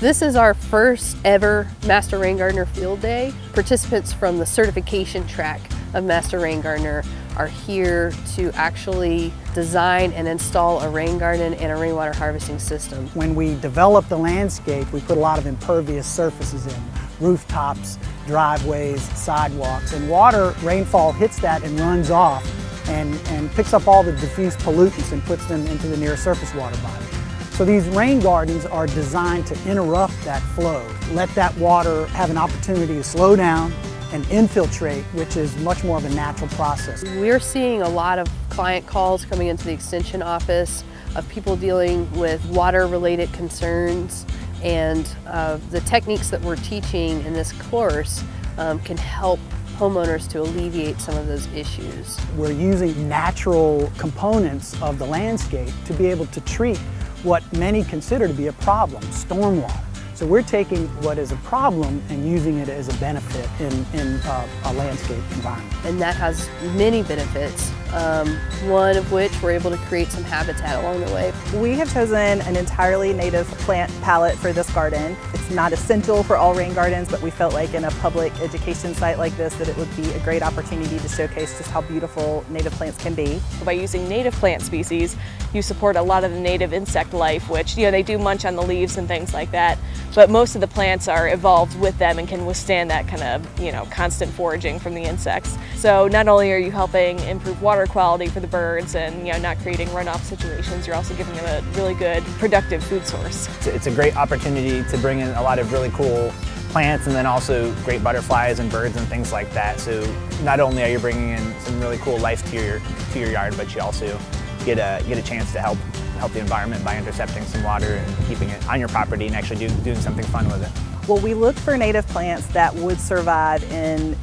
This is our first ever Master Rain Gardener Field Day. Participants from the certification track of Master Rain Gardener are here to actually design and install a rain garden and a rainwater harvesting system. When we develop the landscape, we put a lot of impervious surfaces in, rooftops, driveways, sidewalks, and water, rainfall hits that and runs off and picks up all the diffuse pollutants and puts them into the near surface water body. So these rain gardens are designed to interrupt that flow, let that water have an opportunity to slow down and infiltrate, which is much more of a natural process. We're seeing a lot of client calls coming into the Extension office of people dealing with water-related concerns, and the techniques that we're teaching in this course can help homeowners to alleviate some of those issues. We're using natural components of the landscape to be able to treat what many consider to be a problem, stormwater. So we're taking what is a problem and using it as a benefit in a landscape environment. And that has many benefits, one of which we're able to create some habitat along the way. We have chosen an entirely native plant palette for this garden. It's not essential for all rain gardens, but we felt like in a public education site like this that it would be a great opportunity to showcase just how beautiful native plants can be. By using native plant species, you support a lot of the native insect life, which they do munch on the leaves and things like that. But most of the plants are evolved with them and can withstand that kind of, constant foraging from the insects. So not only are you helping improve water quality for the birds and, not creating runoff situations, you're also giving them a really good, productive food source. It's a great opportunity to bring in a lot of really cool plants and then also great butterflies and birds and things like that. So not only are you bringing in some really cool life to your yard, but you also get a chance to help the environment by intercepting some water and keeping it on your property and actually doing something fun with it. Well, we look for native plants that would survive in,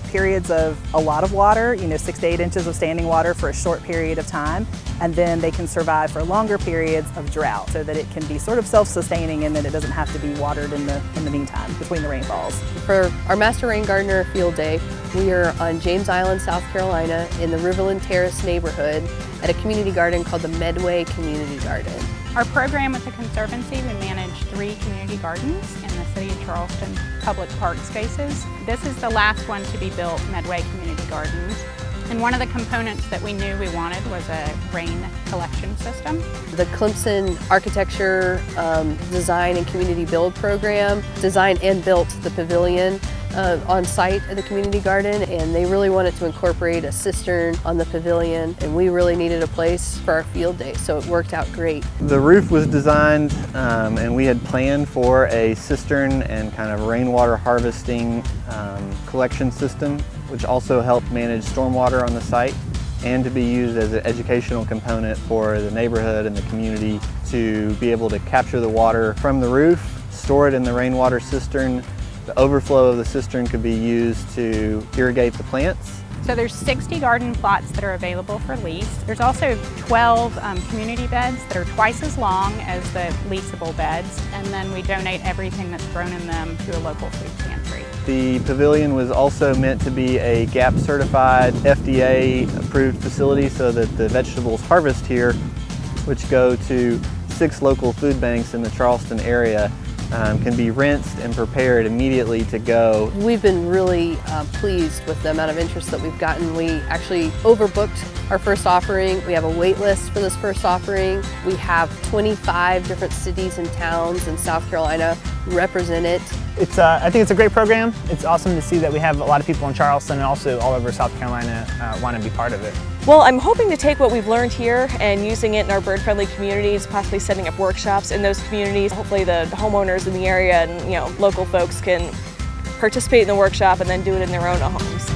periods of a lot of water, 6 to 8 inches of standing water for a short period of time, and then they can survive for longer periods of drought so that it can be sort of self-sustaining and that it doesn't have to be watered in the meantime between the rainfalls. For our Master Rain Gardener Field Day, we are on James Island, South Carolina in the Riverland Terrace neighborhood at a community garden called the Medway Community Garden. Our program with the Conservancy, we manage 3 community gardens in the City of Charleston public park spaces. This is the last one to be built, Medway Community Gardens. And one of the components that we knew we wanted was a rain collection system. The Clemson Architecture, Design and Community Build program designed and built the pavilion on site at the community garden, and they really wanted to incorporate a cistern on the pavilion, and we really needed a place for our field day, so it worked out great. The roof was designed and we had planned for a cistern and kind of rainwater harvesting collection system, which also helped manage stormwater on the site and to be used as an educational component for the neighborhood and the community to be able to capture the water from the roof, store it in the rainwater cistern. The overflow of the cistern could be used to irrigate the plants. So there's 60 garden plots that are available for lease. There's also 12 community beds that are twice as long as the leasable beds, and then we donate everything that's grown in them to a local food pantry. The pavilion was also meant to be a GAP certified, FDA approved facility so that the vegetables harvested here, which go to 6 local food banks in the Charleston area, can be rinsed and prepared immediately to go. We've been really pleased with the amount of interest that we've gotten. We actually overbooked our first offering. We have a wait list for this first offering. We have 25 different cities and towns in South Carolina represented. I think it's a great program. It's awesome to see that we have a lot of people in Charleston and also all over South Carolina want to be part of it. Well, I'm hoping to take what we've learned here and using it in our bird-friendly communities, possibly setting up workshops in those communities. Hopefully the homeowners in the area and local folks can participate in the workshop and then do it in their own homes.